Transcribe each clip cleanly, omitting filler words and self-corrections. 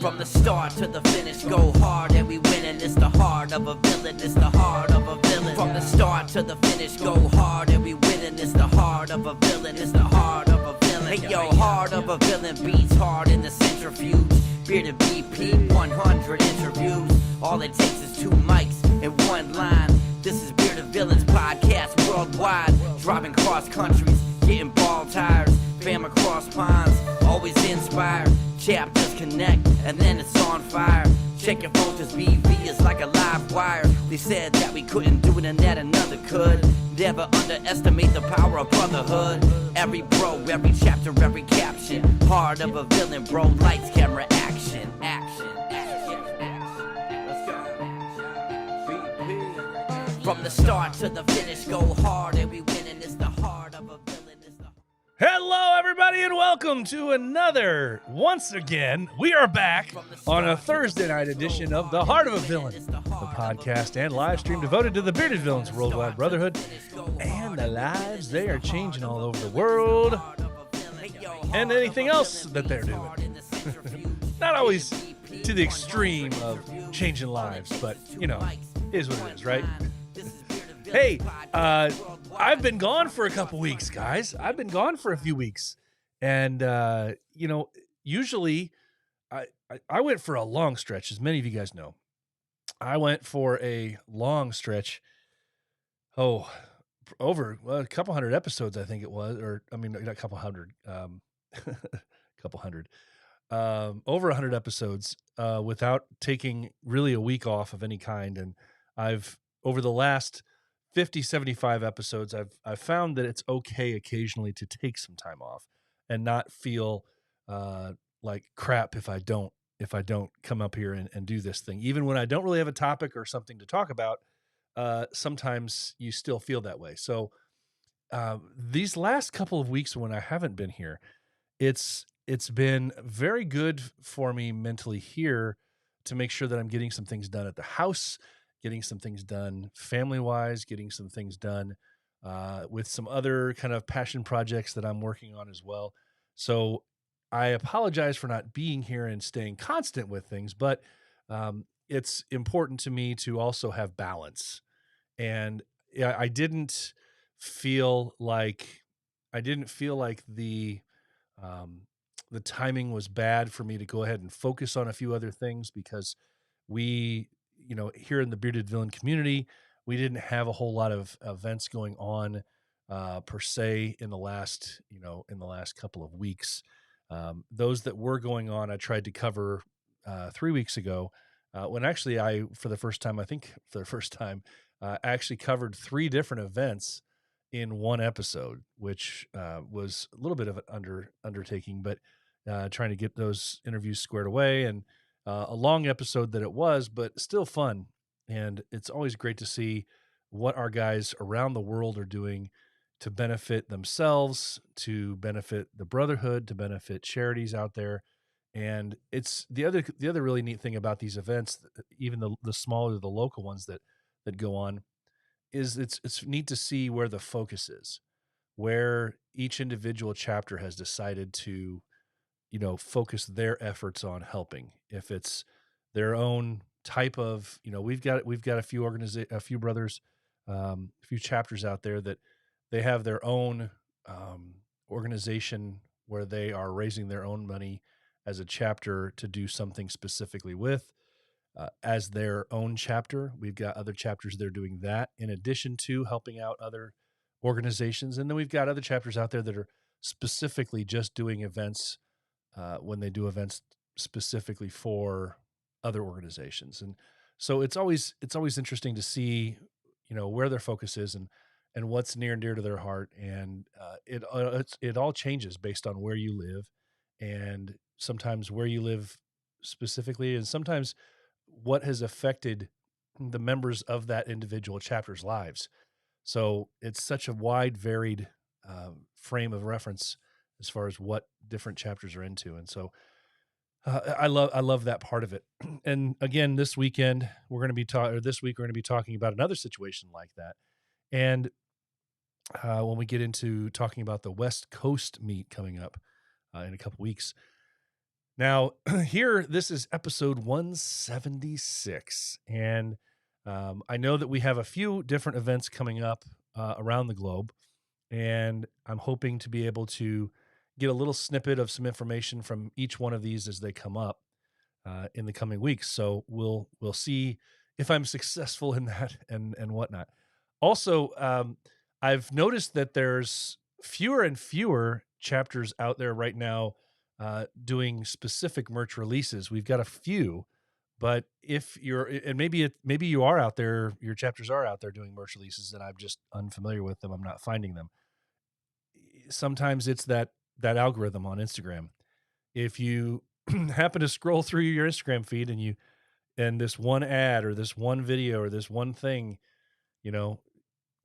From the start to the finish, go hard and we win, and it's the heart of a villain, it's the heart of a villain. From the start to the finish, go hard and we win, and it's the heart of a villain, it's the heart of a villain. Hey yo, heart of a villain beats hard in the centrifuge. Bearded BP, 100 interviews. All it takes is 2 mics and 1 line. This is Bearded Villains podcast worldwide. Driving cross countries, getting ball tires. Fam across ponds, always inspired. Chapters connect, and then it's on fire. Check your phone, cause BV is like a live wire. They said that we couldn't do it and that another could. Never underestimate the power of brotherhood. Every bro, every chapter, every caption. Heart of a villain, bro. Lights, camera, action. Action, action, action. Let's go. BP. From the start to the finish, go hard and we win, and it's the heart of a villain. Hello, everybody, and welcome to another, once again, we are back on a Thursday night edition of The Heart of a Villain, the podcast and live stream devoted to the Bearded Villains Worldwide Brotherhood and the lives they are changing all over the world and anything else that they're doing. Not always to the extreme of changing lives, but, you know, is what it is, right? Hey, I've been gone for a couple weeks, guys. I've been gone for a few weeks. And, you know, usually I went for a long stretch, as many of you guys know. I went for a long stretch, over a couple hundred episodes, I think it was. Or, I mean, not a couple hundred, couple hundred. Over 100 episodes without taking really a week off of any kind. And I've, over the last 50, 75 episodes, I've found that it's okay occasionally to take some time off and not feel like crap if I don't come up here and do this thing. Even when I don't really have a topic or something to talk about, sometimes you still feel that way. So these last couple of weeks when I haven't been here, it's been very good for me mentally here to make sure that I'm getting some things done at the house, getting some things done family-wise, getting some things done with some other kind of passion projects that I'm working on as well. So I apologize for not being here and staying constant with things, but it's important to me to also have balance. And I didn't feel like the timing was bad for me to go ahead and focus on a few other things because we, you know, here in the Bearded Villain community, we didn't have a whole lot of events going on per se in the last couple of weeks. Those that were going on, I tried to cover 3 weeks ago when actually for the first time, I actually covered 3 different events in one episode, which was a little bit of an undertaking, but trying to get those interviews squared away, and a long episode that it was, but still fun. And it's always great to see what our guys around the world are doing to benefit themselves, to benefit the brotherhood, to benefit charities out there. And it's the other really neat thing about these events, even the smaller, the local ones that go on, is it's neat to see where the focus is, where each individual chapter has decided to, you know, focus their efforts on helping. If it's their own type of, you know, we've got a few brothers, a few chapters out there that they have their own organization where they are raising their own money as a chapter to do something specifically with as their own chapter. We've got other chapters that are doing that in addition to helping out other organizations. And then we've got other chapters out there that are specifically just doing events when they do events specifically for other organizations. And so it's always interesting to see, you know, where their focus is and what's near and dear to their heart. And it all changes based on where you live, and sometimes where you live specifically, and sometimes what has affected the members of that individual chapter's lives. So it's such a wide, varied frame of reference as far as what different chapters are into. And so I love that part of it. And again, this week we're going to be talking about another situation like that. And when we get into talking about the West Coast meet coming up in a couple weeks, Now, here, this is episode 176. And I know that we have a few different events coming up around the globe. And I'm hoping to be able to get a little snippet of some information from each one of these as they come up in the coming weeks. So we'll see if I'm successful in that and whatnot. Also, I've noticed that there's fewer and fewer chapters out there right now doing specific merch releases. We've got a few, but if you're, and maybe you are out there, your chapters are out there doing merch releases, and I'm just unfamiliar with them. I'm not finding them. Sometimes it's that algorithm on Instagram. If you happen to scroll through your Instagram feed and this one ad or this one video or this one thing, you know,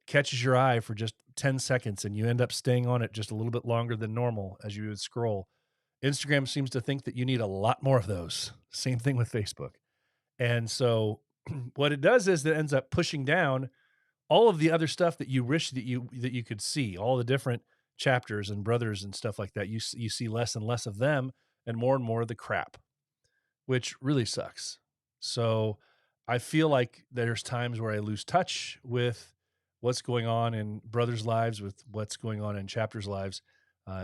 catches your eye for just 10 seconds and you end up staying on it just a little bit longer than normal as you would scroll. Instagram seems to think that you need a lot more of those. Same thing with Facebook. And so what it does is it ends up pushing down all of the other stuff that you wish that you could see, all the different chapters and brothers and stuff like that. You see less and less of them and more of the crap, which really sucks. So I feel like there's times where I lose touch with what's going on in brothers' lives, with what's going on in chapters' lives,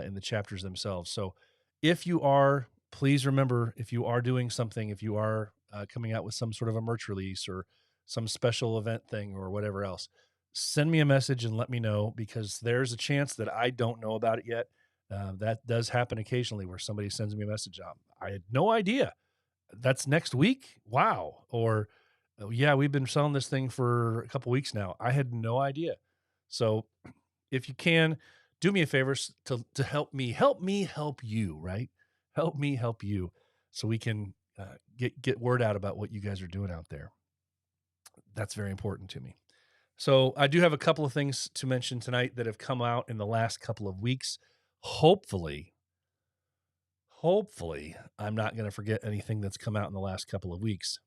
in the chapters themselves. So if you are, please remember, if you are doing something, if you are coming out with some sort of a merch release or some special event thing or whatever else, send me a message and let me know, because there's a chance that I don't know about it yet. That does happen occasionally where somebody sends me a message. I had no idea. That's next week. Wow. Or, oh, yeah, we've been selling this thing for a couple weeks now. I had no idea. So if you can, do me a favor to help me help you, right? Help me help you so we can get word out about what you guys are doing out there. That's very important to me. So I do have a couple of things to mention tonight that have come out in the last couple of weeks. Hopefully, I'm not going to forget anything that's come out in the last couple of weeks.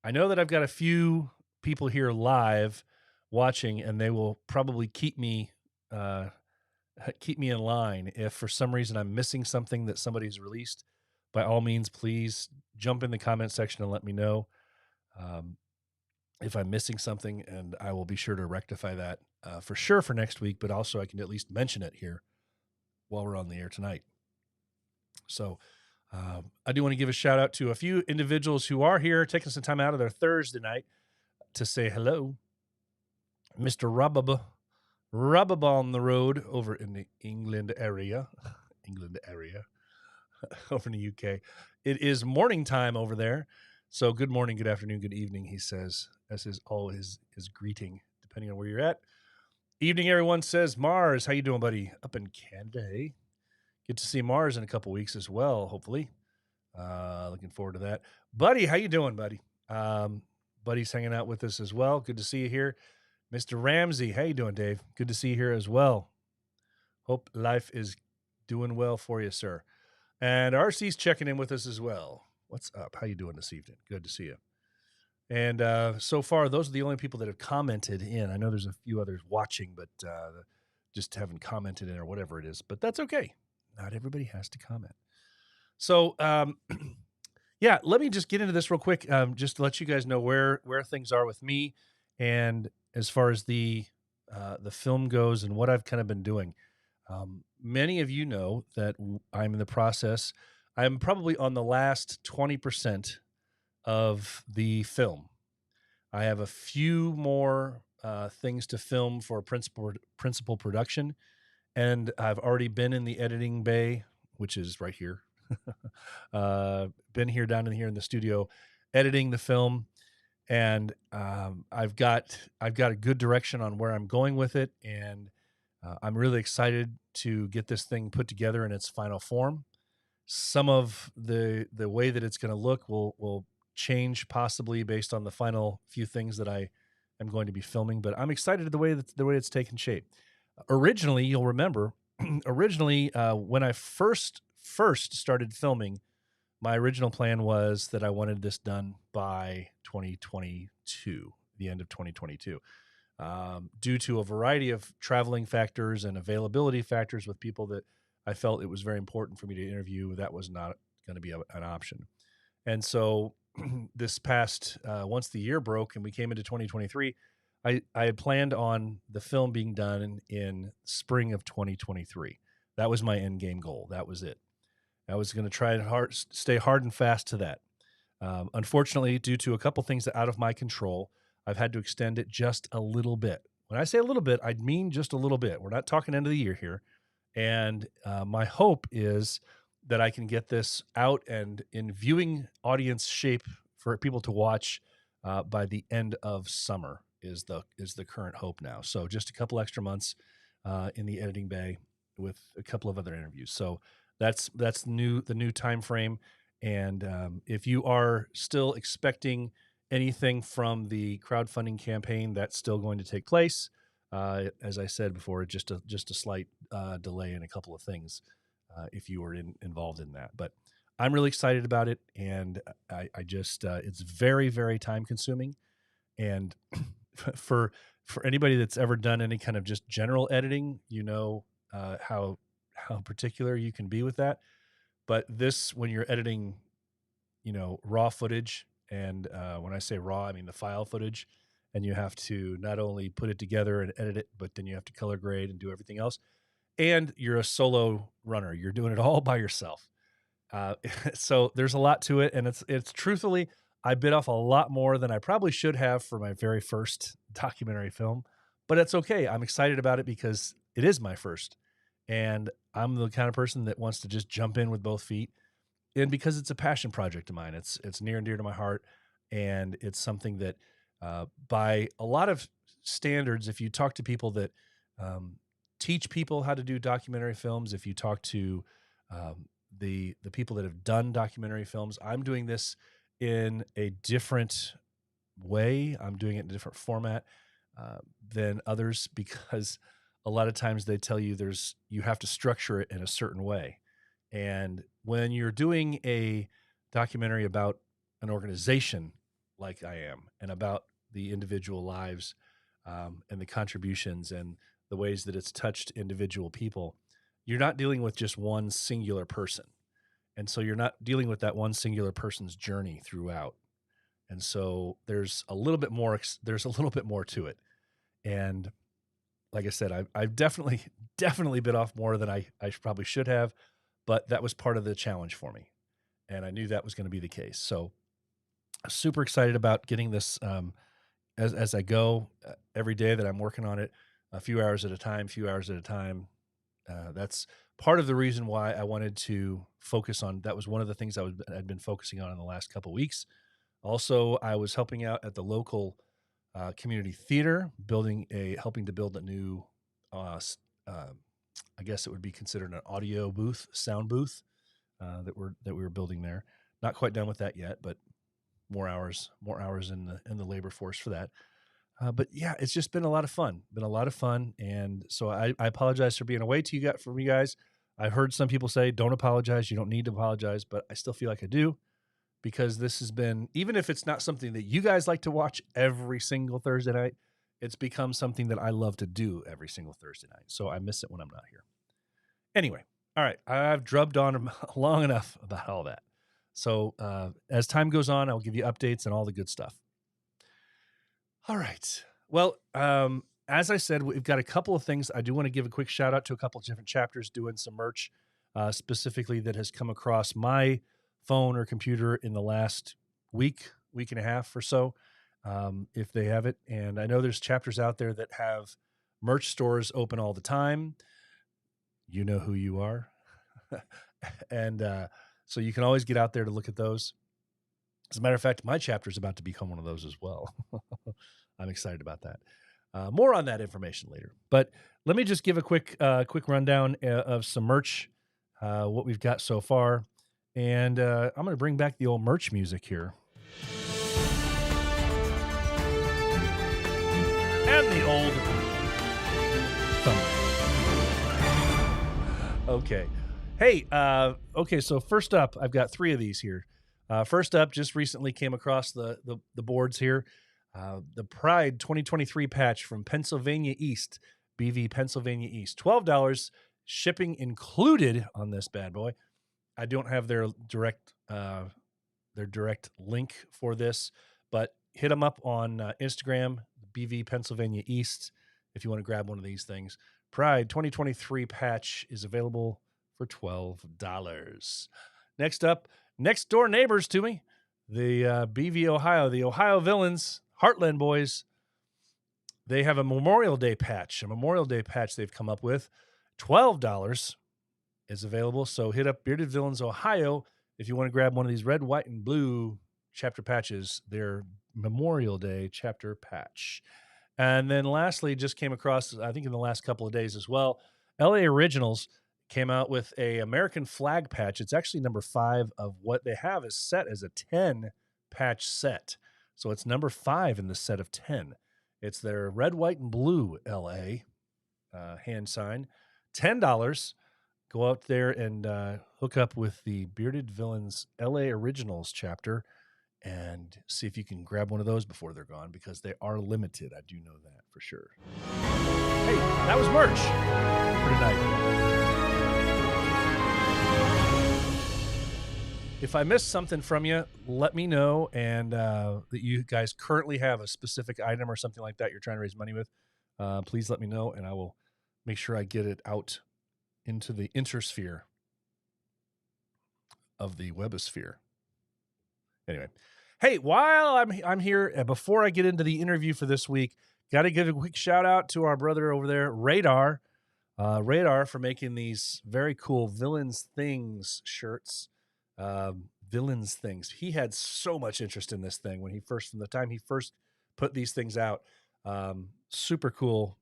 I know that I've got a few people here live watching, and they will probably keep me in line. If for some reason I'm missing something that somebody's released, by all means, please jump in the comment section and let me know if I'm missing something, and I will be sure to rectify that for sure for next week, but also I can at least mention it here while we're on the air tonight. So I do want to give a shout out to a few individuals who are here taking some time out of their Thursday night to say hello. Mr. Rubba on the road over in the England area, over in the UK. It is morning time over there. So good morning, good afternoon, good evening, he says, as is always his greeting, depending on where you're at. Evening, everyone, says Mars. How you doing, buddy? Up in Canada, eh? Get to see Mars in a couple weeks as well, hopefully. Looking forward to that. Buddy, how you doing, buddy? Buddy's hanging out with us as well. Good to see you here. Mr. Ramsey, how you doing, Dave? Good to see you here as well. Hope life is doing well for you, sir. And RC's checking in with us as well. What's up? How you doing this evening? Good to see you. And so far, those are the only people that have commented in. I know there's a few others watching, but just haven't commented in or whatever it is. But that's okay. Not everybody has to comment. So, yeah, let me just get into this real quick, just to let you guys know where things are with me, and as far as the film goes and what I've kind of been doing. Many of you know that I'm in the process. I'm probably on the last 20% of the film. I have a few more things to film for principal production, and I've already been in the editing bay, which is right here. Been here down in here in the studio, editing the film, and I've got a good direction on where I'm going with it, and I'm really excited to get this thing put together in its final form. Some of the way that it's going to look will change possibly based on the final few things that I am going to be filming, but I'm excited the way it's taken shape. Originally, you'll remember, when I first started filming, my original plan was that I wanted this done by 2022, the end of 2022. Due to a variety of traveling factors and availability factors with people that I felt it was very important for me to interview, that was not going to be an option. And so this past, once the year broke and we came into 2023, I had planned on the film being done in spring of 2023. That was my end game goal. That was it. I was going to try and stay hard and fast to that. Unfortunately, due to a couple things that are out of my control, I've had to extend it just a little bit. When I say a little bit, I mean just a little bit. We're not talking end of the year here. And my hope is that I can get this out and in viewing audience shape for people to watch by the end of summer is the current hope now. So just a couple extra months in the editing bay with a couple of other interviews. So that's the new time frame. And if you are still expecting anything from the crowdfunding campaign, that's still going to take place. As I said before, just a slight delay in a couple of things if you were involved in that. But I'm really excited about it, and I just it's very, very time consuming. And for anybody that's ever done any kind of just general editing, how particular you can be with that. But this, when you're editing, raw footage, and when I say raw, I mean the file footage, and you have to not only put it together and edit it, but then you have to color grade and do everything else. And you're a solo runner. You're doing it all by yourself. So there's a lot to it. And it's truthfully, I bit off a lot more than I probably should have for my very first documentary film, but it's okay. I'm excited about it because it is my first. And I'm the kind of person that wants to just jump in with both feet. And because it's a passion project of mine, it's near and dear to my heart. And it's something that by a lot of standards, if you talk to people that teach people how to do documentary films, if you talk to the people that have done documentary films, I'm doing this in a different way. I'm doing it in a different format than others, because a lot of times they tell you you have to structure it in a certain way. And when you're doing a documentary about an organization like I am, and about the individual lives and the contributions and the ways that it's touched individual people, you're not dealing with just one singular person. And so you're not dealing with that one singular person's journey throughout. And so there's a little bit more to it. And like I said, I've definitely bit off more than I probably should have, but that was part of the challenge for me. And I knew that was going to be the case. So I'm super excited about getting this as I go every day that I'm working on it, a few hours at a time. That's part of the reason why I wanted to focus on. That was one of the things I'd been focusing on in the last couple of weeks. Also, I was helping out at the local community theater, helping to build a new, I guess it would be considered an audio booth, sound booth that we were building there. Not quite done with that yet, but more hours in the labor force for that. But yeah, it's just been a lot of fun. And so I apologize for being away from you guys. I've heard some people say, don't apologize. You don't need to apologize, but I still feel like I do, because this has been, even if it's not something that you guys like to watch every single Thursday night, it's become something that I love to do every single Thursday night. So I miss it when I'm not here. Anyway. All right. I've drubbed on long enough about all that. So as time goes on, I'll give you updates and all the good stuff. All right. Well, as I said, we've got a couple of things. I do want to give a quick shout out to a couple of different chapters doing some merch specifically that has come across my phone or computer in the last week and a half or so, if they have it. And I know there's chapters out there that have merch stores open all the time. You know who you are. And so you can always get out there to look at those. As a matter of fact, my chapter is about to become one of those as well. I'm excited about that. More on that information later. But let me just give a quick rundown of some merch, what we've got so far. And I'm going to bring back the old merch music here. And the old thumbnail. Okay. Hey, okay, so first up, I've got 3 of these here. First up, just recently came across the boards here. The Pride 2023 patch from Pennsylvania East, BV Pennsylvania East. $12, shipping included on this bad boy. I don't have their direct link for this, but hit them up on Instagram, BV Pennsylvania East, if you want to grab one of these things. Pride 2023 patch is available for $12. Next up, next door neighbors to me, the BV Ohio, the Ohio Villains, Heartland Boys. They have a Memorial Day patch. A Memorial Day patch they've come up with. $12 is available. So hit up Bearded Villains Ohio if you want to grab one of these red, white, and blue chapter patches. Their Memorial Day chapter patch. And then lastly, just came across, I think in the last couple of days as well, LA Originals came out with a American flag patch. It's actually number 5 of what they have is set as a 10 patch set. So it's number 5 in the set of 10. It's their red, white, and blue LA hand sign. $10. Go out there and hook up with the Bearded Villains LA Originals chapter and see if you can grab one of those before they're gone, because they are limited. I do know that for sure. Hey, that was merch for tonight. If I missed something from you, let me know, and that you guys currently have a specific item or something like that you're trying to raise money with, please let me know, and I will make sure I get it out into the intersphere of the webosphere. Anyway, hey, while I'm here, before I get into the interview for this week, got to give a quick shout out to our brother over there, Radar. Radar, for making these very cool Villains Things shirts. Villains Things. He had so much interest in this thing from the time he first put these things out. Super cool.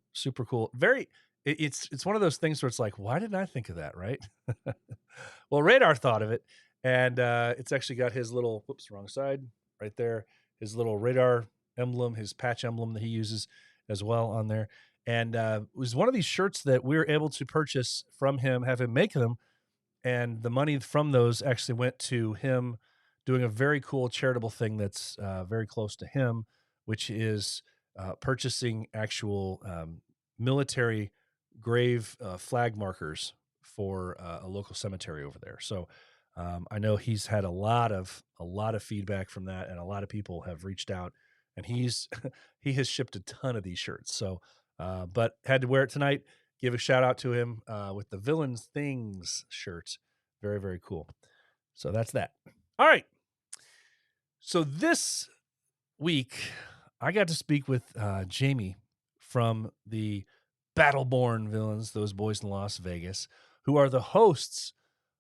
Very. It's one of those things where it's like, why didn't I think of that, right? Well, Radar thought of it, and it's actually got his little, wrong side, right there, his little Radar emblem, his patch emblem that he uses as well on there. And it was one of these shirts that we were able to purchase from him, have him make them, and the money from those actually went to him doing a very cool charitable thing that's very close to him, which is purchasing actual military grave flag markers for a local cemetery over there. So I know he's had a lot of feedback from that, and a lot of people have reached out, and he has shipped a ton of these shirts. So, but had to wear it tonight. Give a shout out to him with the Villains Things shirt. Very, very cool. So that's that. All right. So this week, I got to speak with Jamie from the Battleborn Villains, those boys in Las Vegas, who are the hosts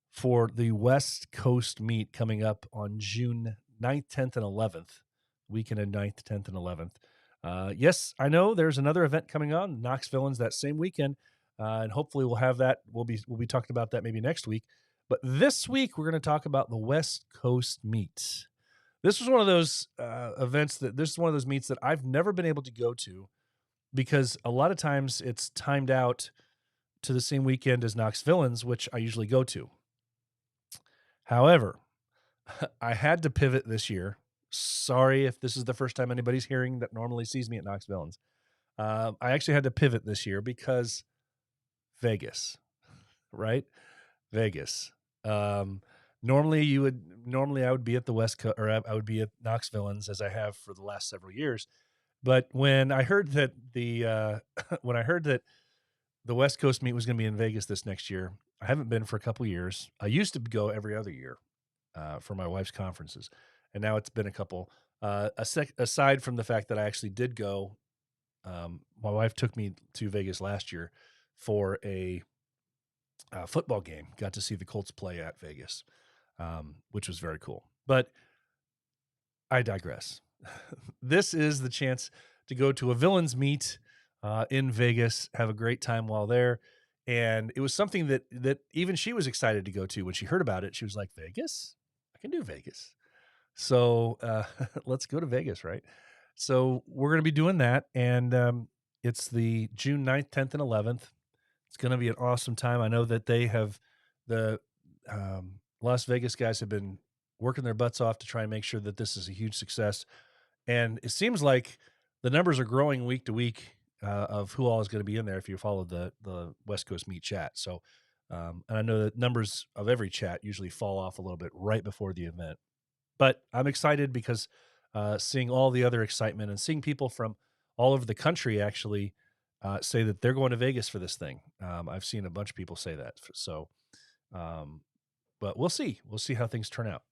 for the West Coast meet coming up on June 9th, 10th, and 11th, weekend of 9th, 10th, and 11th. Yes, I know there's another event coming on, Knox Villains, that same weekend, and hopefully we'll have that. We'll be talking about that maybe next week. But this week we're going to talk about the West Coast meet. This was one of those events this is one of those meets that I've never been able to go to, because a lot of times it's timed out to the same weekend as Knox Villains, which I usually go to. However, I had to pivot this year. Sorry if this is the first time anybody's hearing that normally sees me at Knox Villains. I actually had to pivot this year because Vegas, right? Vegas. Normally I would be at the West Coast, or I would be at Knox Villains, as I have for the last several years. But when I heard that the West Coast meet was going to be in Vegas this next year, I haven't been for a couple years. I used to go every other year for my wife's conferences, and now it's been a couple. Aside from the fact that I actually did go, my wife took me to Vegas last year for a football game. Got to see the Colts play at Vegas, which was very cool. But I digress. This is the chance to go to a Villains meet in Vegas, have a great time while there. And it was something that even she was excited to go to. When she heard about it, she was like, Vegas? I can do Vegas. So let's go to Vegas, right? So we're going to be doing that. And it's the June 9th, 10th, and 11th. It's going to be an awesome time. I know that they have the Las Vegas guys have been working their butts off to try and make sure that this is a huge success. And it seems like the numbers are growing week to week of who all is going to be in there if you follow the West Coast Meet chat. So And I know that numbers of every chat usually fall off a little bit right before the event. But I'm excited because seeing all the other excitement and seeing people from all over the country actually say that they're going to Vegas for this thing. I've seen a bunch of people say that. So, but we'll see. We'll see how things turn out.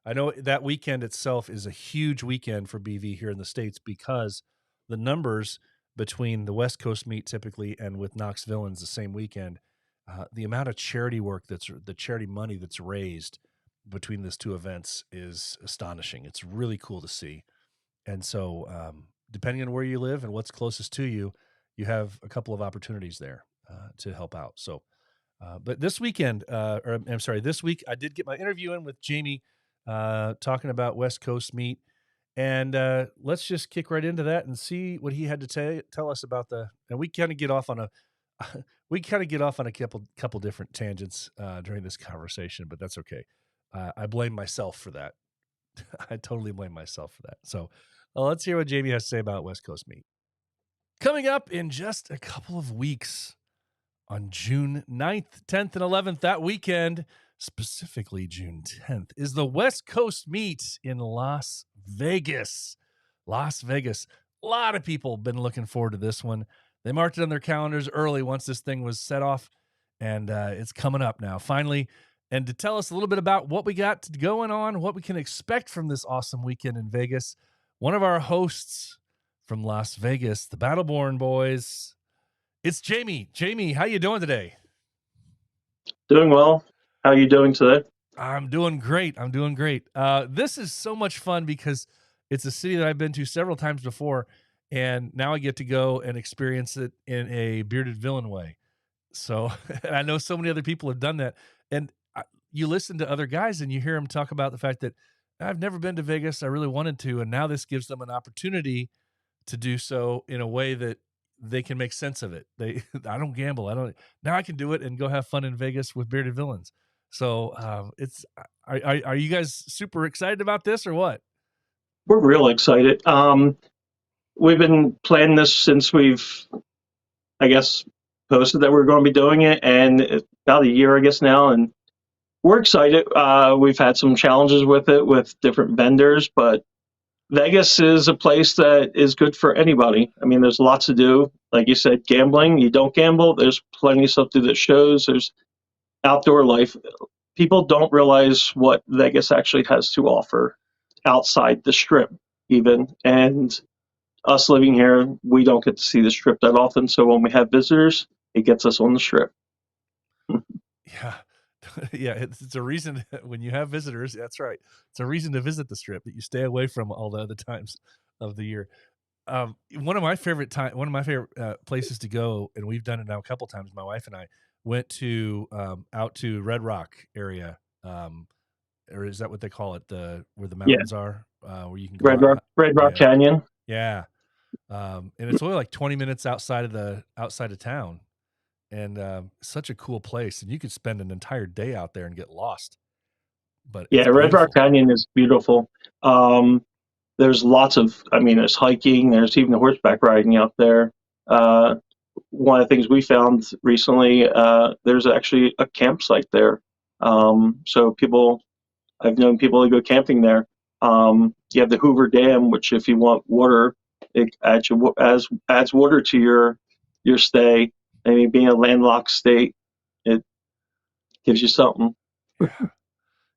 I know that weekend itself is a huge weekend for BV here in the States because the numbers between the West Coast meet typically and with Knox Villains the same weekend, the amount of charity work the charity money that's raised between these two events is astonishing. It's really cool to see. And so, depending on where you live and what's closest to you, you have a couple of opportunities there to help out. So, but this weekend, or I'm sorry, this week, I did get my interview in with Jamie talking about West Coast meet. And let's just kick right into that and see what he had to tell us about and we kind of get off on a couple different tangents during this conversation, but that's okay. I blame myself for that. I totally blame myself for that. So let's hear what Jamie has to say about West Coast meet. Coming up in just a couple of weeks on June 9th, 10th, and 11th, that weekend, specifically June 10th, is the West Coast meet in Las Vegas. Las Vegas. A lot of people have been looking forward to this one. They marked it on their calendars early once this thing was set off, and it's coming up now, finally. And to tell us a little bit about what we got going on, what we can expect from this awesome weekend in Vegas, one of our hosts from Las Vegas, the Battleborn boys, it's Jamie. Jamie, how you doing today? Doing well. How are you doing today? I'm doing great. This is so much fun because it's a city that I've been to several times before, and now I get to go and experience it in a bearded villain way. So and I know so many other people have done that. And you listen to other guys and you hear them talk about the fact that I've never been to Vegas. I really wanted to. And now this gives them an opportunity to do so in a way that they can make sense of it. I don't gamble. Now I can do it and go have fun in Vegas with bearded villains. So are you guys super excited about this or what? We're real excited. We've been planning this since we've, I guess, posted that we're going to be doing it, and it's about a year, I guess, now, and we're excited. We've had some challenges with it with different vendors, but Vegas is a place that is good for anybody. I mean, there's lots to do. Like you said, gambling, you don't gamble. There's plenty of stuff to do that shows. There's outdoor life. People don't realize what Vegas actually has to offer outside the Strip, even. And us living here, we don't get to see the Strip that often. So when we have visitors, it gets us on the Strip. Yeah. Yeah, it's a reason when you have visitors, that's right. It's a reason to visit the Strip that you stay away from all the other times of the year. One of my favorite places to go, and we've done it now a couple times. My wife and I went to out to Red Rock area, or is that what they call it? Where the mountains are, where you can go Red Rock Canyon. Yeah, and it's only like 20 minutes outside of town. And such a cool place, and you could spend an entire day out there and get lost. But yeah, Red Rock Canyon is beautiful. There's lots of, there's hiking, there's even horseback riding out there. One of the things we found recently, there's actually a campsite there. So I've known people who go camping there. You have the Hoover Dam, which if you want water, it adds water to your stay. I mean, being a landlocked state, it gives you something.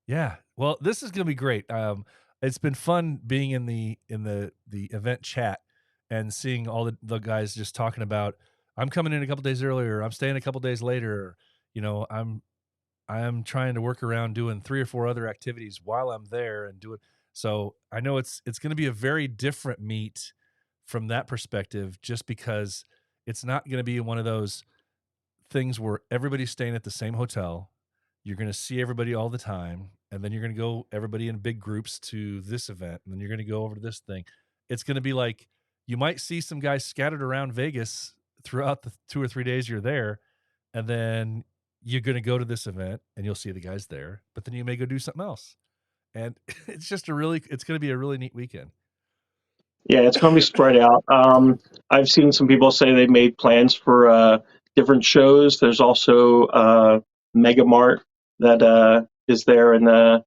Yeah. Well, this is going to be great. It's been fun being in the event chat and seeing all the guys just talking about, I'm coming in a couple days earlier, I'm staying a couple days later. You know, I'm trying to work around doing 3 or 4 other activities while I'm there and do it. So I know it's going to be a very different meet from that perspective, just because it's not going to be one of those things where everybody's staying at the same hotel. You're going to see everybody all the time, and then you're going to go everybody in big groups to this event, and then you're going to go over to this thing. It's going to be like you might see some guys scattered around Vegas throughout the 2 or 3 days you're there, and then you're going to go to this event and you'll see the guys there, but then you may go do something else. And it's going to be a really neat weekend. Yeah, it's going to be spread out. I've seen some people say they made plans for different shows. There's also Mega Mart that is there, and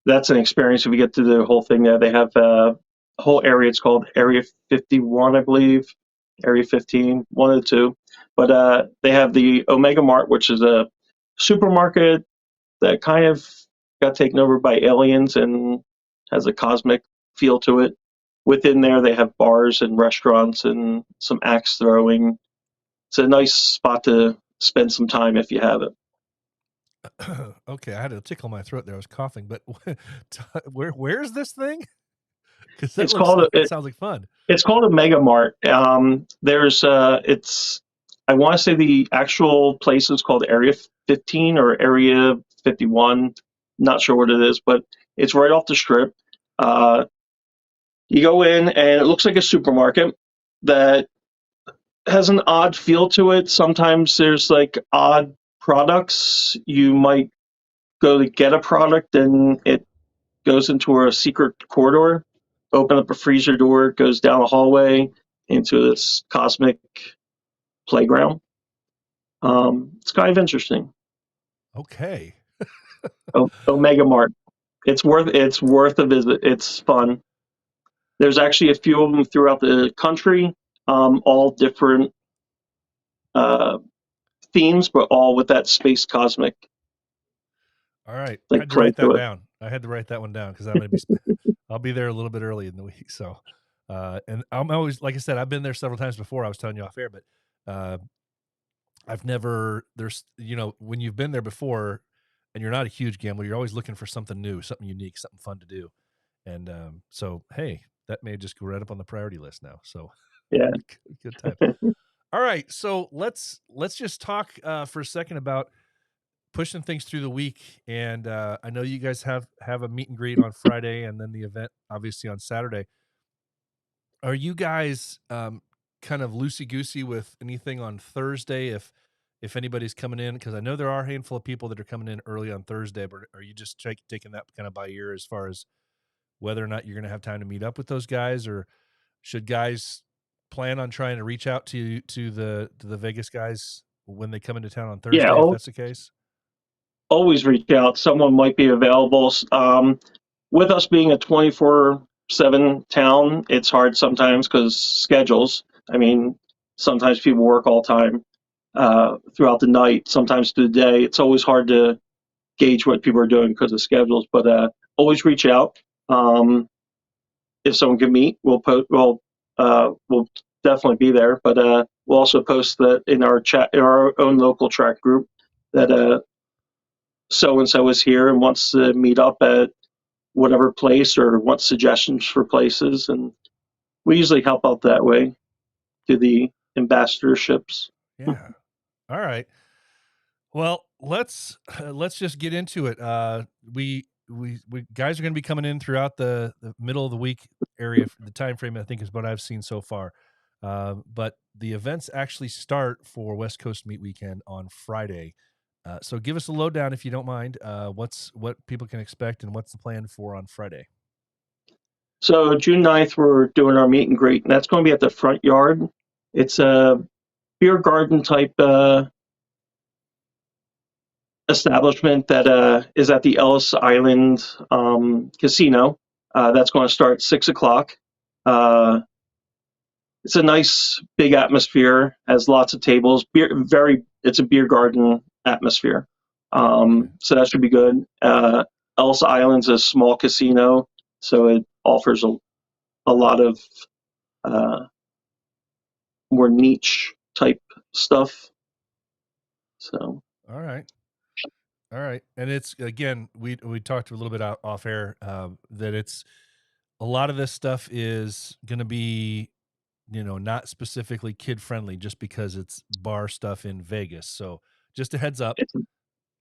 that's an experience if you get to the whole thing there. They have a whole area. It's called Area 51, I believe, Area 15, one of the two. But they have the Omega Mart, which is a supermarket that kind of got taken over by aliens and has a cosmic feel to it. Within there, they have bars and restaurants and some axe throwing. It's a nice spot to spend some time if you have it. Okay, I had a tickle in my throat there. I was coughing, but where's this thing? Because that It's looks called like it it, sounds like fun. it's called a Mega Mart. There's it's I want to say the actual place is called Area 15 or Area 51. Not sure what it is, but it's right off the strip. Uh, you go in and it looks like a supermarket that has an odd feel to it. Sometimes there's like odd products. You might go to get a product and it goes into a secret corridor. Open up a freezer door, goes down a hallway into this cosmic playground. It's kind of interesting. Okay. Omega Mart. It's worth a visit. It's fun. There's actually a few of them throughout the country, all different uh, themes, but all with that space cosmic All right. I like had to play write to that it. down. I had to write that one down because I'm gonna be I'll be there a little bit early in the week. So and I'm always, like I said, I've been there several times before. I was telling you off air, but uh I've never, there's, when you've been there before and you're not a huge gambler, you're always looking for something new, something unique, something fun to do. And so, hey, that may just go right up on the priority list now. So Yeah. good time. All right. So let's just talk for a second about pushing things through the week. And I know you guys have a meet and greet on Friday and then the event obviously on Saturday. Are you guys kind of loosey goosey with anything on Thursday? If anybody's coming in, because I know there are a handful of people that are coming in early on Thursday, but are you just taking that kind of by ear as far as whether or not you're going to have time to meet up with those guys, or should guys plan on trying to reach out to the Vegas guys when they come into town on Yeah, Thursday, if that's the case? always reach out. Someone might be available. With us being a 24/7 town, it's hard sometimes because schedules. I mean, sometimes people work all time throughout the night, sometimes through the day. It's always hard to gauge what people are doing because of schedules, but always reach out. If someone can meet, we'll post. We'll definitely be there, but we'll also post that in our chat, in our own local track group, that so and so is here and wants to meet up at whatever place or wants suggestions for places, and we usually help out that way to the ambassadorships. Yeah. All right. Well, let's just get into it. We guys are going to be coming in throughout the middle of the week area. The time frame I think is what I've seen so far. But the events actually start for West Coast Meet Weekend on Friday. So give us a lowdown if you don't mind. What people can expect and what's the plan for on Friday? So June 9th, we're doing our meet and greet, and that's going to be at the front yard. It's a beer garden type establishment that is at the Ellis Island Casino. That's going to start 6 o'clock. It's a nice big atmosphere, has lots of tables. It's a beer garden atmosphere. So that should be good. Ellis Island's a small casino, so it offers a lot of more niche type stuff. So All right. All right. And it's, again, we talked a little bit off air that it's a lot of this stuff is going to be, not specifically kid friendly just because it's bar stuff in Vegas. So just a heads up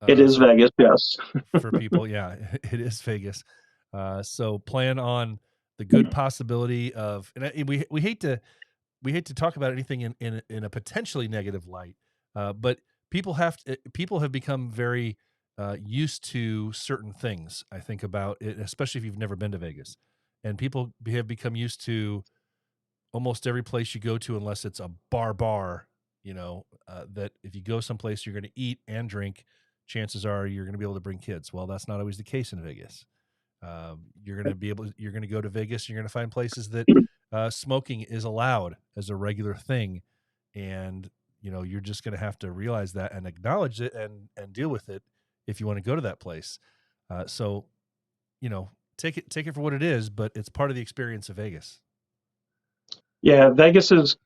it is for Vegas, yes. for people. Yeah, it is Vegas. So plan on the good possibility of, and we hate to talk about anything in a potentially negative light, but people have become very used to certain things. I think about it, especially if you've never been to Vegas, and people have become used to almost every place you go to, unless it's a bar, that if you go someplace, you're going to eat and drink chances are you're going to be able to bring kids. Well, that's not always the case in Vegas. You're going to go to Vegas. You're going to find places that smoking is allowed as a regular thing, and you're just going to have to realize that and acknowledge it and deal with it if you want to go to that place. So, take it for what it is, but it's part of the experience of Vegas. Yeah, Vegas's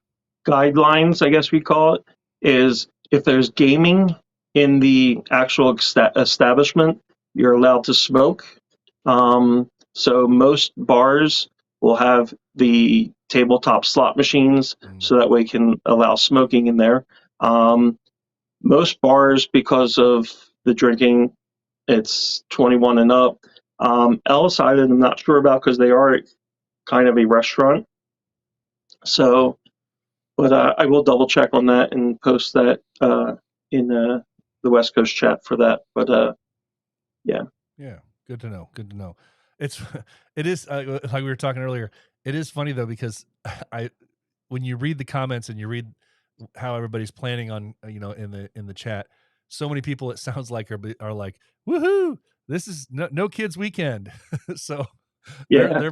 guidelines, I guess we call it, is if there's gaming in the actual establishment, you're allowed to smoke. So most bars will have the tabletop slot machines, so that way can allow smoking in there. Most bars, because of the drinking, it's 21 and up. Episide, I'm not sure about because they are kind of a restaurant. So, but I will double check on that and post that in the West Coast chat for that. But yeah. Yeah, good to know. Good to know. It is like we were talking earlier. It is funny though because when you read the comments and you read how everybody's planning on in the chat, so many people it sounds like are like, woohoo, this is no kids weekend. So Yeah.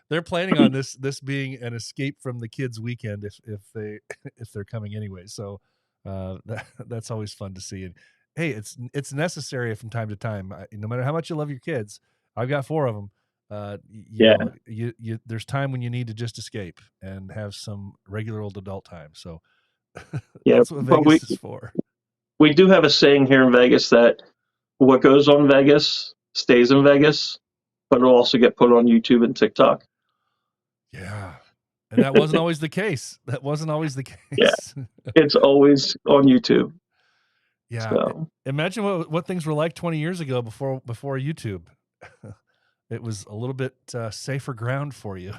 they're planning on this being an escape from the kids weekend if they're coming anyway. So that's always fun to see. And hey, it's necessary from time to time. No matter how much you love your kids, I've got 4 of them. There's time when you need to just escape and have some regular old adult time. So that's what Vegas is for. We do have a saying here in Vegas that what goes on Vegas stays in Vegas, but it'll also get put on YouTube and TikTok. Yeah. And that wasn't always the case. Yeah. It's always on YouTube. Yeah. So. Imagine what things were like 20 years ago before YouTube. It was a little bit safer ground for you.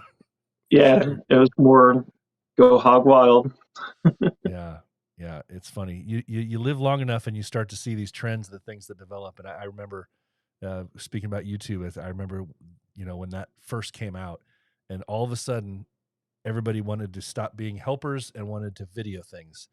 Yeah, it was more go hog wild. Yeah, it's funny. You live long enough and you start to see these trends, the things that develop. And I remember speaking about YouTube, I remember when that first came out, and all of a sudden everybody wanted to stop being helpers and wanted to video things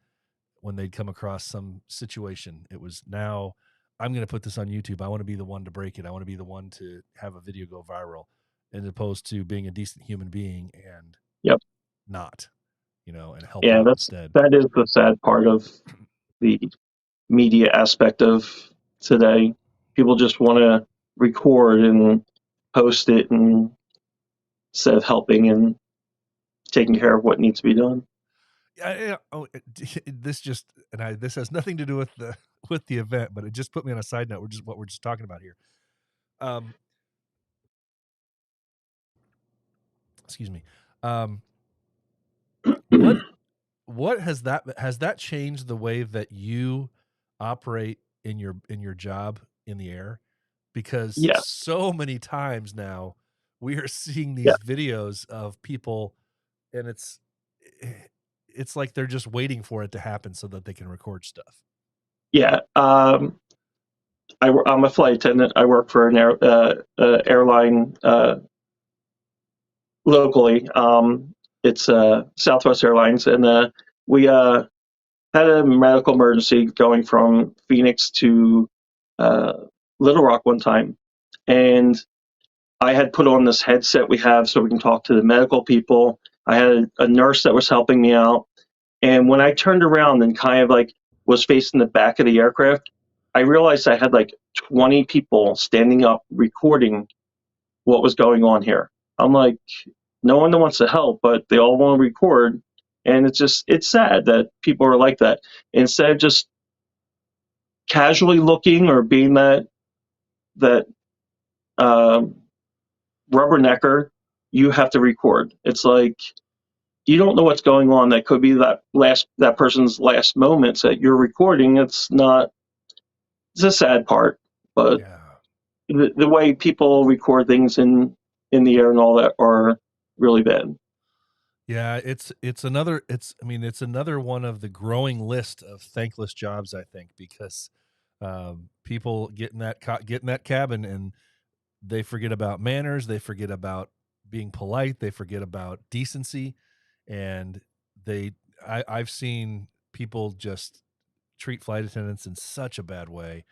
when they'd come across some situation. It was now, I'm going to put this on YouTube. I want to be the one to break it. I want to be the one to have a video go viral, as opposed to being a decent human being and not, and help out instead. That is the sad part of the media aspect of today. People just want to record and post it instead of helping and taking care of what needs to be done. This has nothing to do with the event, but it just put me on a side note. What we're just talking about here. Excuse me. What has that changed the way that you operate in your job in the air? Because so many times now we are seeing these videos of people, and it's like they're just waiting for it to happen so that they can record stuff. Yeah. I'm a flight attendant. I work for an airline locally. It's Southwest Airlines, and we had a medical emergency going from Phoenix to Little Rock one time, and I had put on this headset we have so we can talk to the medical people. I had a nurse that was helping me out, and when I turned around and kind of like was facing the back of the aircraft, I realized I had like 20 people standing up recording what was going on here. I'm like, no one wants to help, but they all want to record. And it's sad that people are like that. Instead of just casually looking or being that rubbernecker, you have to record. It's like, you don't know what's going on. That could be that person's last moments that you're recording. It's a sad part, but the way people record things in the air and all that are really bad. Yeah, it's another one of the growing list of thankless jobs, I think, because people get in that cabin and they forget about manners, they forget about being polite, they forget about decency, and I've seen people just treat flight attendants in such a bad way.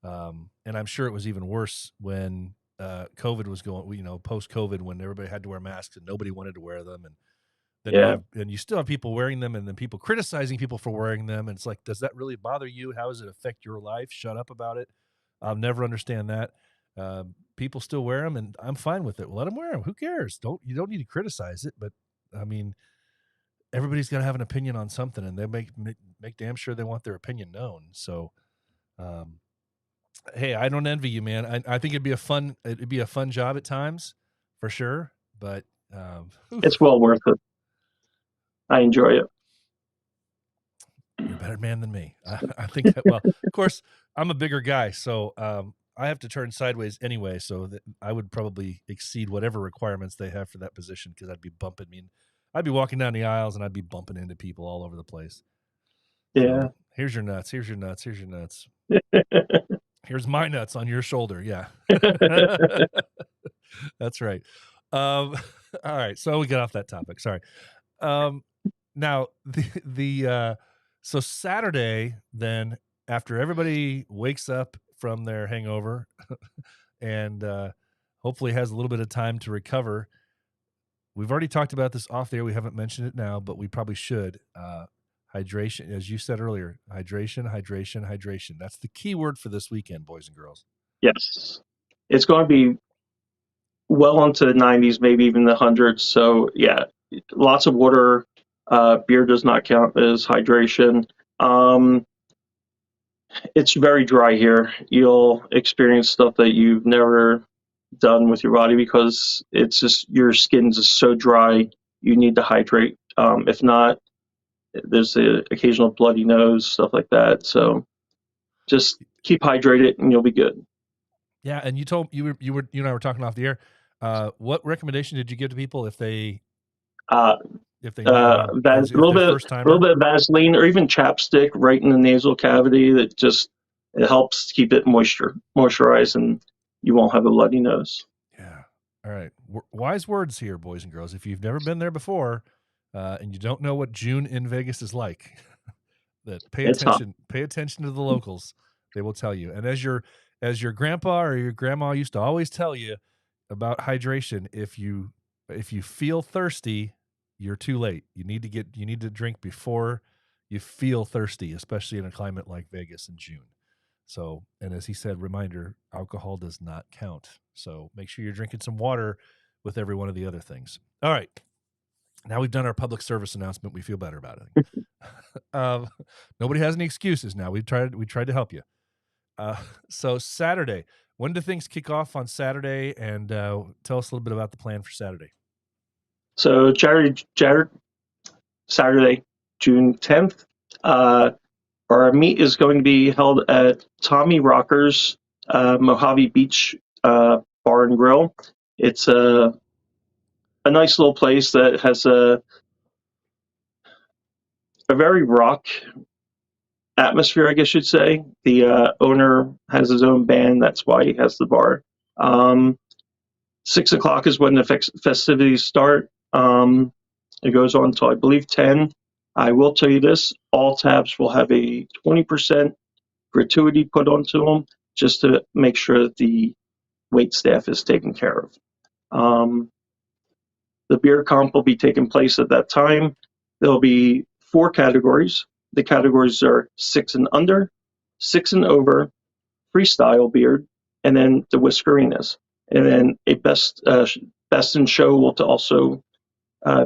And I'm sure it was even worse when COVID was going, post-COVID, when everybody had to wear masks and nobody wanted to wear them. And then you still have people wearing them, and then people criticizing people for wearing them. And it's like, does that really bother you? How does it affect your life? Shut up about it. I'll never understand that. People still wear them, and I'm fine with it. Well, let them wear them. Who cares? You don't need to criticize it. But I mean, everybody's got to have an opinion on something, and they make damn sure they want their opinion known. So, hey, I don't envy you, man. I think it'd be a fun job at times, for sure. But it's well worth it. I enjoy it. You're a better man than me. I think that, well, of course, I'm a bigger guy, so I have to turn sideways anyway, so that I would probably exceed whatever requirements they have for that position, because I'd be bumping me. I'd be walking down the aisles and I'd be bumping into people all over the place. Yeah. So, here's your nuts. Here's your nuts. Here's your nuts. Here's my nuts on your shoulder. Yeah. That's right. All right. So we get off that topic. Sorry. Now so Saturday, then, after everybody wakes up from their hangover and hopefully has a little bit of time to recover, we've already talked about this off there. We haven't mentioned it now, but we probably should. Hydration, as you said earlier, hydration. That's the key word for this weekend, boys and girls. Yes. It's going to be well into the 90s, maybe even the hundreds. So yeah, lots of water. Beer does not count as hydration. It's very dry here. You'll experience stuff that you've never done with your body, because it's just, your skin's just so dry. You need to hydrate. If not, there's the occasional bloody nose, stuff like that. So just keep hydrated and you'll be good. Yeah, and you and I were talking off the air. What recommendation did you give to people if they a little bit of Vaseline or even chapstick right in the nasal cavity, that just, it helps keep it moisturized, and you won't have a bloody nose. Yeah. All right. Wise words here, boys and girls. If you've never been there before, and you don't know what June in Vegas is like, that pay attention to the locals. They will tell you. And as your grandpa or your grandma used to always tell you about hydration, if you feel thirsty, you're too late. You need to drink before you feel thirsty, especially in a climate like Vegas in June. So, and as he said, reminder, alcohol does not count. So make sure you're drinking some water with every one of the other things. All right. Now we've done our public service announcement. We feel better about it. Nobody has any excuses now. We tried to help you. So Saturday, when do things kick off on Saturday? And tell us a little bit about the plan for Saturday. So Saturday, June 10th, our meet is going to be held at Tommy Rocker's Mojave Beach Bar and Grill. It's a nice little place that has a very rock atmosphere, I guess you'd say. The owner has his own band. That's why he has the bar. 6 o'clock is when the festivities start. It goes on until, I believe, 10. I will tell you this, all tabs will have a 20% gratuity put onto them, just to make sure that the wait staff is taken care of. The beer comp will be taking place at that time. There'll be 4 categories. The categories are 6 and under, 6 and over, freestyle beer, and then the Whiskerinas. And then a best in show will also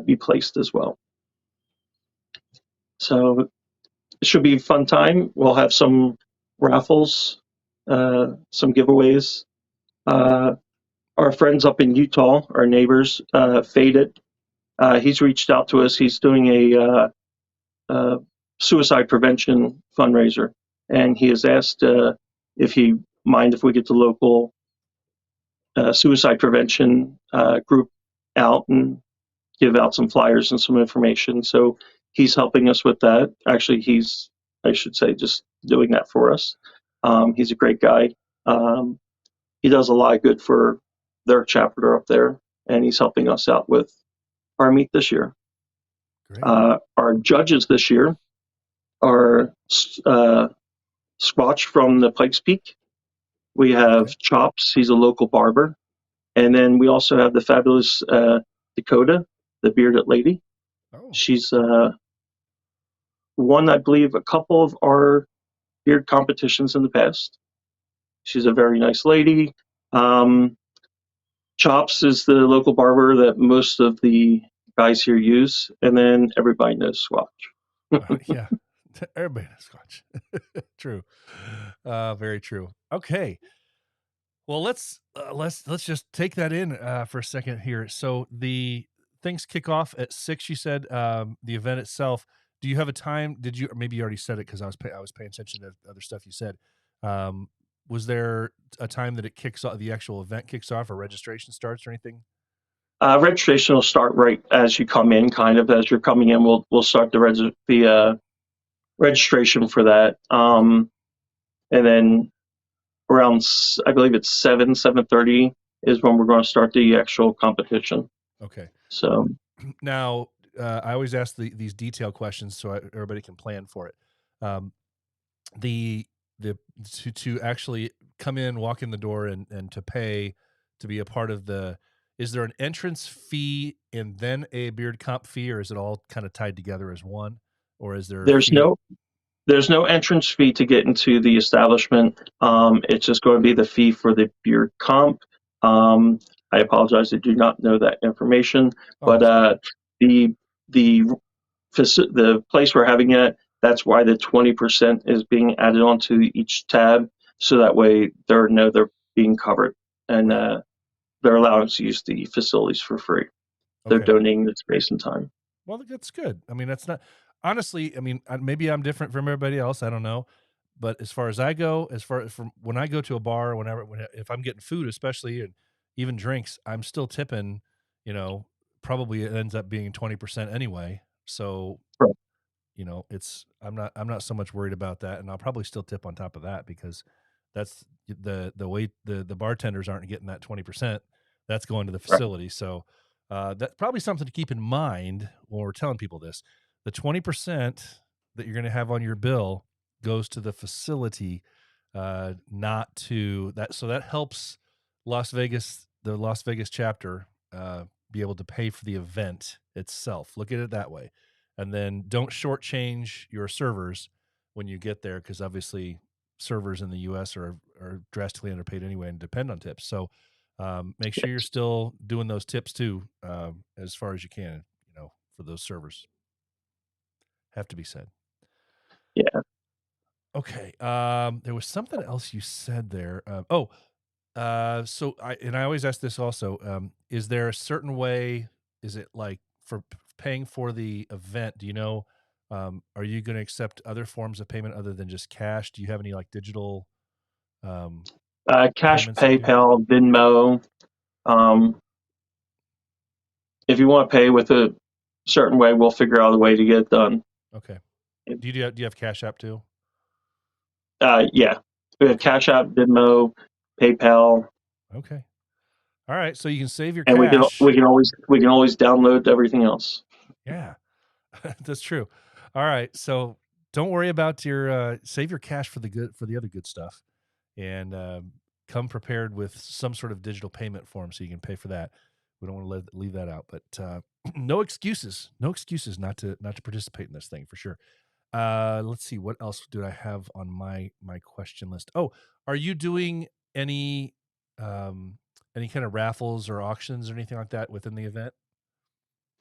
be placed as well. So it should be a fun time. We'll have some raffles, some giveaways. Our friends up in Utah, our neighbors, Faded, he's reached out to us. He's doing a suicide prevention fundraiser, and he has asked if he mind if we get the local suicide prevention group out and give out some flyers and some information. So he's helping us with that. Actually, I should say, just doing that for us. He's a great guy. He does a lot of good for their chapter up there, and he's helping us out with our meet this year. Our judges this year are Squatch from the Pikes Peak, We have Okay. Chops. He's a local barber. And then we also have the fabulous Dakota, the bearded lady. Oh, She's won, I believe, a couple of our beard competitions in the past. She's a very nice lady. Chops is the local barber that most of the guys here use. And then everybody knows Swatch. yeah. Everybody knows Scotch. True. Very true. Okay. Well, let's just take that in for a second here. So the things kick off at 6. You said the event itself. Do you have a time? Did you? Or maybe you already said it because I was paying attention to other stuff you said. Um, was there a time that it kicks off? The actual event kicks off, or registration starts, or anything? Registration will start right as you come in, kind of as you're coming in. We'll start the registration for that. And then around, I believe it's 7:30 is when we're going to start the actual competition. Okay. So Now, I always ask these detailed questions so everybody can plan for it. Um, the to actually come in, walk in the door, and to pay to be a part of the. Is there an entrance fee and then a beard comp fee, or is it all kind of tied together as one, or is there a there's fee? no entrance fee to get into the establishment. It's just going to be the fee for the beard comp. I apologize, I do not know that information, Oh, but the the the place we're having it, that's why the 20% is being added onto each tab, so that way they're being covered, and right. they're allowing us to use the facilities for free. They're Okay. donating the space and time. Well, that's good. I mean, that's not honestly. I mean, maybe I'm different from everybody else. I don't know, but as far as I go, as far as from when I go to a bar, if I'm getting food, especially and even drinks, I'm still tipping. You know, probably it ends up being 20% anyway. So Right. it's I'm not so much worried about that, and I'll probably still tip on top of that because that's the way the bartenders aren't getting that 20%. That's going to the Right. facility. So that's probably something to keep in mind when we're telling people this. The 20% that you're going to have on your bill goes to the facility, not to that. So that helps the Las Vegas chapter, be able to pay for the event itself. Look at it that way. And then don't shortchange your servers when you get there, because obviously servers in the U.S. are drastically underpaid anyway and depend on tips. So make sure you're still doing those tips too, as far as you can. For those servers, have to be said. Yeah. Okay. There was something else you said there. So I always ask this also. Is there a certain way? Is it like for paying for the event? Do you know? Are you going to accept other forms of payment other than just cash? Do you have any like digital Cash, payments that you do? PayPal, Venmo. Um, if you want to pay with a certain way, we'll figure out a way to get it done. Okay. Do you have Cash App too? Yeah, we have Okay. Cash App, Venmo, PayPal, Okay. All right. So you can save your and cash. we can always download everything else. Yeah, that's true. All right. So don't worry about your save your cash for the other good stuff, and come prepared with some sort of digital payment form so you can pay for that. We don't want to leave that out, but no excuses, not to participate in this thing for sure. Let's see, what else do I have on my question list? Oh, are you doing um, any kind of raffles or auctions or anything like that within the event?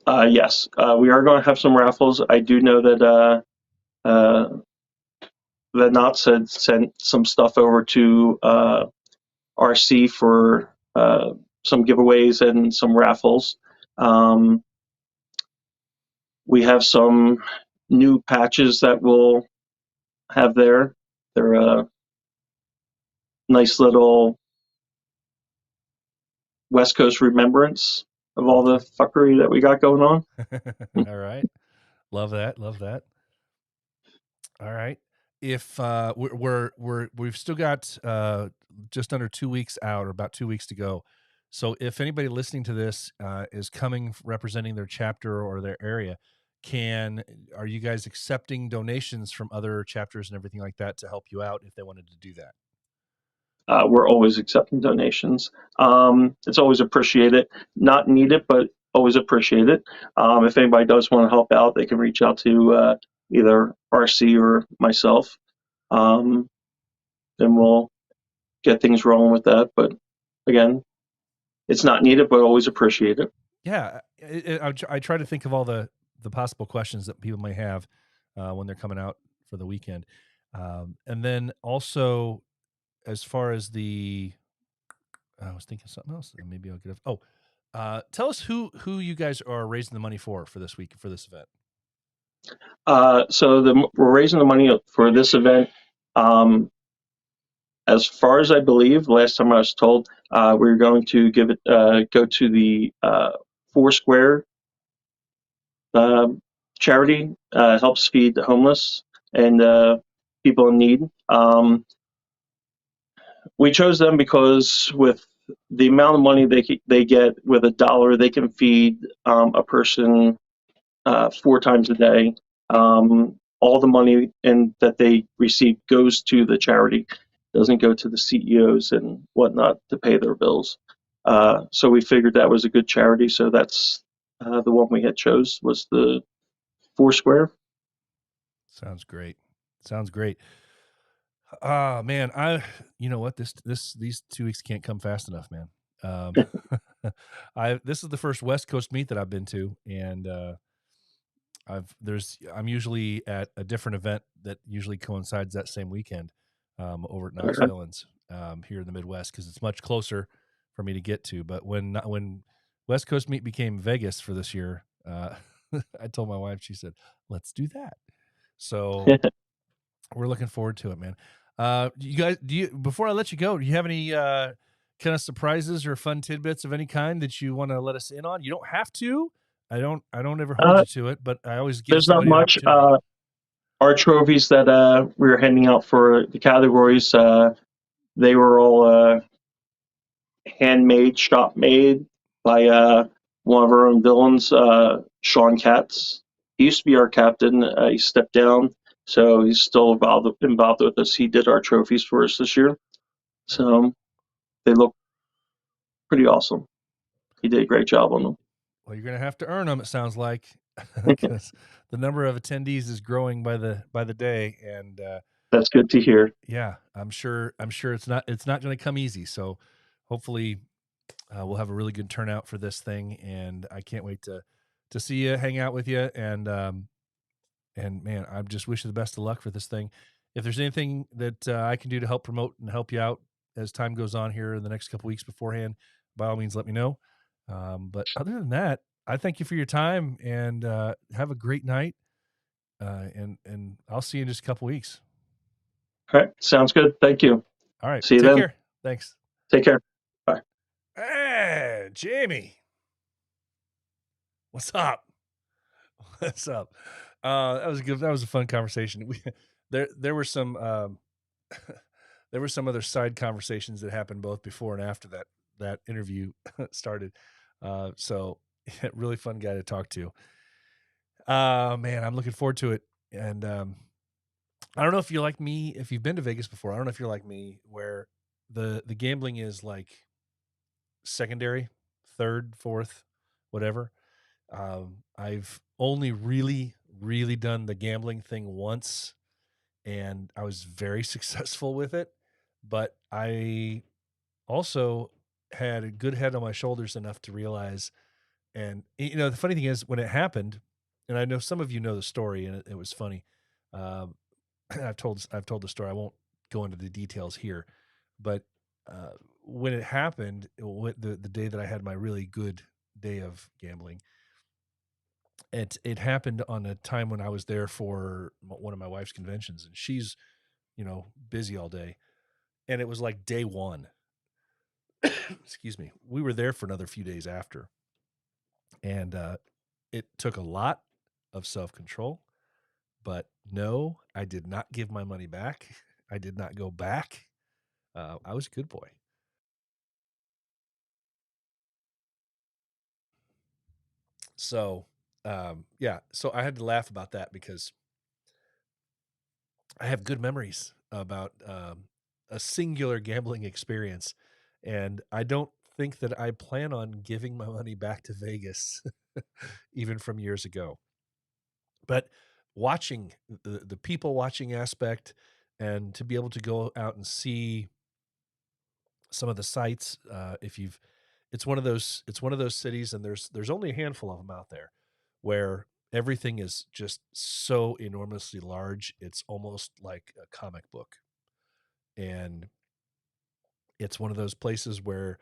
Yes, we are going to have some raffles. I do know that the Knots had sent some stuff over to RC for some giveaways and some raffles. Um, we have some new patches that we'll have there. They're a nice little West Coast remembrance of all the Okay. fuckery that we got going on. All right. Love that. Love that. All right. If we've still got just under 2 weeks out, or about 2 weeks to go. So if anybody listening to this is coming representing their chapter or their area, are you guys accepting donations from other chapters and everything like that to help you out if they wanted to do that? we're always accepting donations. It's always appreciated, not needed, but always appreciated. If anybody does want to help out, they can reach out to either RC or myself, and we'll get things rolling with that. But again, it's not needed, but always appreciated. Yeah, I try to think of all the possible questions that people may have when they're coming out for the weekend, and then also as far as I was thinking something else. And maybe I'll get. Tell us who you guys are raising the money for this week for this event. We're raising the money for this event. As far as I believe, last time I was told, we were going to go to the Foursquare charity, helps feed the homeless and people in need. We chose them because with the amount of money they get with $1, they can feed a person 4 times a day. All the money that they receive goes to the charity, doesn't go to the CEOs and whatnot to pay their bills. So we figured that was a good charity. So that's the one we had chose was the Foursquare. Sounds great. Sounds great. Man, you know what, these 2 weeks can't come fast enough, man. This is the first West Coast meet that I've been to, and I'm usually at a different event that usually coincides that same weekend, over at Knox Okay. Villains, here in the Midwest, because it's much closer for me to get to. But when West Coast meet became Vegas for this year, I told my wife, she said, "Let's do that." So we're looking forward to it, man. You guys, before I let you go, do you have any kind of surprises or fun tidbits of any kind that you want to let us in on? You don't have to. I don't ever hold you to it, but I always give There's not somebody an much. opportunity. Our trophies that we were handing out for the categories, they were all handmade, shop made by one of our own villains, Sean Katz. He used to be our captain. He stepped down, so he's still involved with us. He did our trophies for us this year, so they look pretty awesome. He did a great job on them. Well, you're gonna have to earn them. It sounds like, because the number of attendees is growing by the day, and That's good to hear. yeah, I'm sure it's not going to come easy. So hopefully we'll have a really good turnout for this thing, and I can't wait to see you, hang out with you, and man, I just wish you the best of luck for this thing. If there's anything that I can do to help promote and help you out as time goes on here in the next couple weeks beforehand, by all means, let me know. But other than that, I thank you for your time, and have a great night. And I'll see you in just a couple weeks. All right, sounds good. Thank you. All right, See you take then. care. Thanks. Take care. Bye. Hey, Jamie, what's up? What's up? That was good. That was a fun conversation. There were some there were some other side conversations that happened both before and after that interview started. So really fun guy to talk to. Man, I'm looking forward to it. And I don't know if you're like me, if you've been to Vegas before. I don't know if you're like me, where the gambling is like secondary, third, fourth, whatever. I've only really done the gambling thing once, and I was very successful with it. But I also had a good head on my shoulders enough to realize, and the funny thing is when it happened, and I know some of you know the story, and it was funny. Um, I've told the story. I won't go into the details here, but when it happened, the day that I had my really good day of gambling, it happened on a time when I was there for one of my wife's conventions, and she's busy all day, and it was like day one. Excuse me. We were there for another few days after, and it took a lot of self control. But no, I did not give my money back. I did not go back. I was a good boy. So, yeah. So I had to laugh about that because I have good memories about a singular gambling experience. And I don't think that I plan on giving my money back to Vegas, even from years ago. But watching the people watching aspect, and to be able to go out and see some of the sites, it's one of those cities, and there's only a handful of them out there where everything is just so enormously large. It's almost like a comic book. And it's one of those places where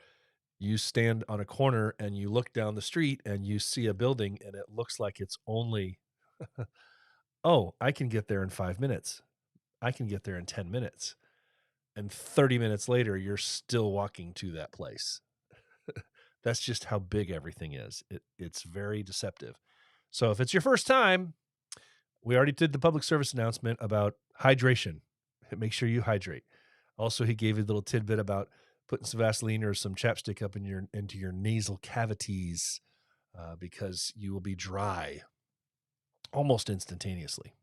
you stand on a corner and you look down the street and you see a building and it looks like it's only, oh, I can get there in 5 minutes. I can get there in 10 minutes. And 30 minutes later, you're still walking to that place. That's just how big everything is. It's very deceptive. So if it's your first time, we already did the public service announcement about hydration. Make sure you hydrate. Also, he gave you a little tidbit about putting some Vaseline or some chapstick up into your nasal cavities because you will be dry almost instantaneously.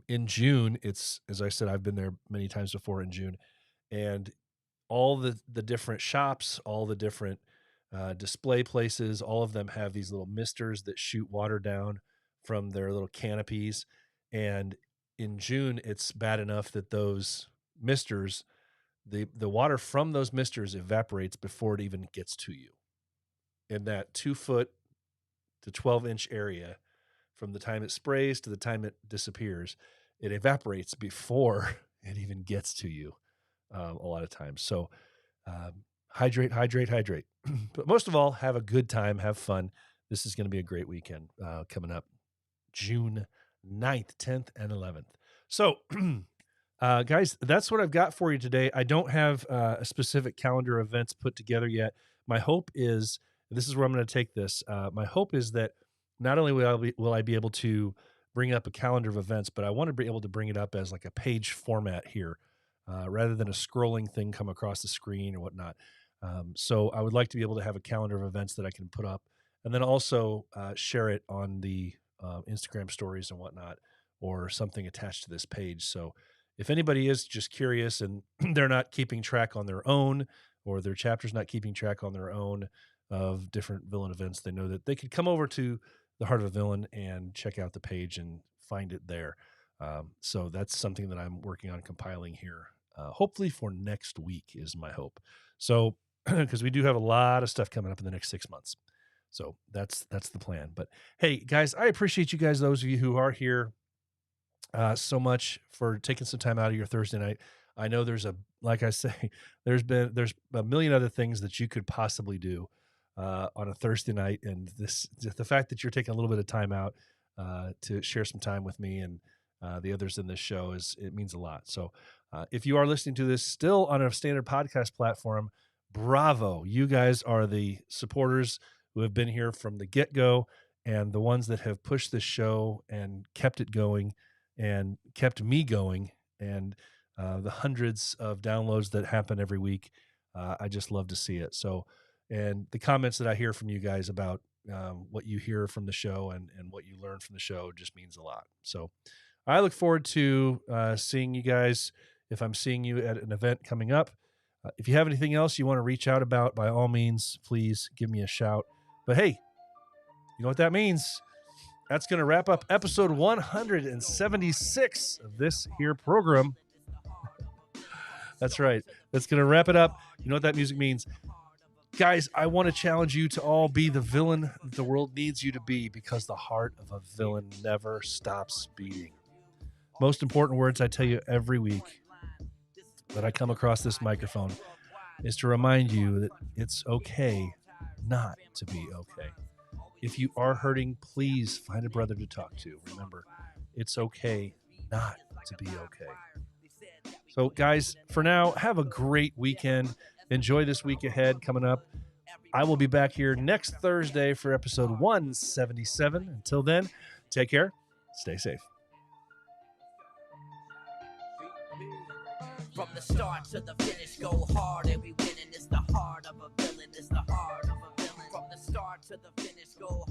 In June, it's, as I said, I've been there many times before in June, and all the different shops, all the different display places, all of them have these little misters that shoot water down from their little canopies. And in June, it's bad enough that those misters, the water from those misters evaporates before it even gets to you. In that 2 foot to 12-inch area, from the time it sprays to the time it disappears, it evaporates before it even gets to you a lot of times. So hydrate. But most of all, have a good time, have fun. This is going to be a great weekend coming up June 9th, 10th, and 11th. So, guys, that's what I've got for you today. I don't have a specific calendar of events put together yet. My hope is, this is where I'm going to take this, my hope is that not only will I be able to bring up a calendar of events, but I want to be able to bring it up as like a page format here, rather than a scrolling thing come across the screen or whatnot. So I would like to be able to have a calendar of events that I can put up, and then also share it on the Instagram stories and whatnot, or something attached to this page. So if anybody is just curious and they're not keeping track on their own, or their chapter's not keeping track on their own of different villain events, they know that they could come over to the Heart of a Villain and check out the page and find it there. So that's something that I'm working on compiling here. Hopefully for next week is my hope. So, because we do have a lot of stuff coming up in the next 6 months. So that's the plan. But hey, guys, I appreciate you guys, those of you who are here, so much for taking some time out of your Thursday night. I know like I say, there's a million other things that you could possibly do on a Thursday night, and the fact that you're taking a little bit of time out to share some time with me and the others in this show it means a lot. So if you are listening to this still on a standard podcast platform, bravo. You guys are the supporters who have been here from the get-go, and the ones that have pushed this show and kept it going and kept me going, and the hundreds of downloads that happen every week. I just love to see it. So, and the comments that I hear from you guys about what you hear from the show and what you learn from the show just means a lot. So I look forward to seeing you guys if I'm seeing you at an event coming up. If you have anything else you want to reach out about, by all means, please give me a shout. But hey, you know what that means? That's going to wrap up episode 176 of this here program. That's right. That's going to wrap it up. You know what that music means? Guys, I want to challenge you to all be the villain that the world needs you to be, because the heart of a villain never stops beating. Most important words I tell you every week that I come across this microphone is to remind you that it's okay not to be okay. If you are hurting, please find a brother to talk to. Remember, it's okay not to be okay. So, guys, for now, have a great weekend. Enjoy this week ahead coming up. I will be back here next Thursday for episode 177. Until then, take care. Stay safe. From the start to the finish, go hard and we winning. It's the heart of a villain. It's the heart of a villain. From the start to the finish, go hard.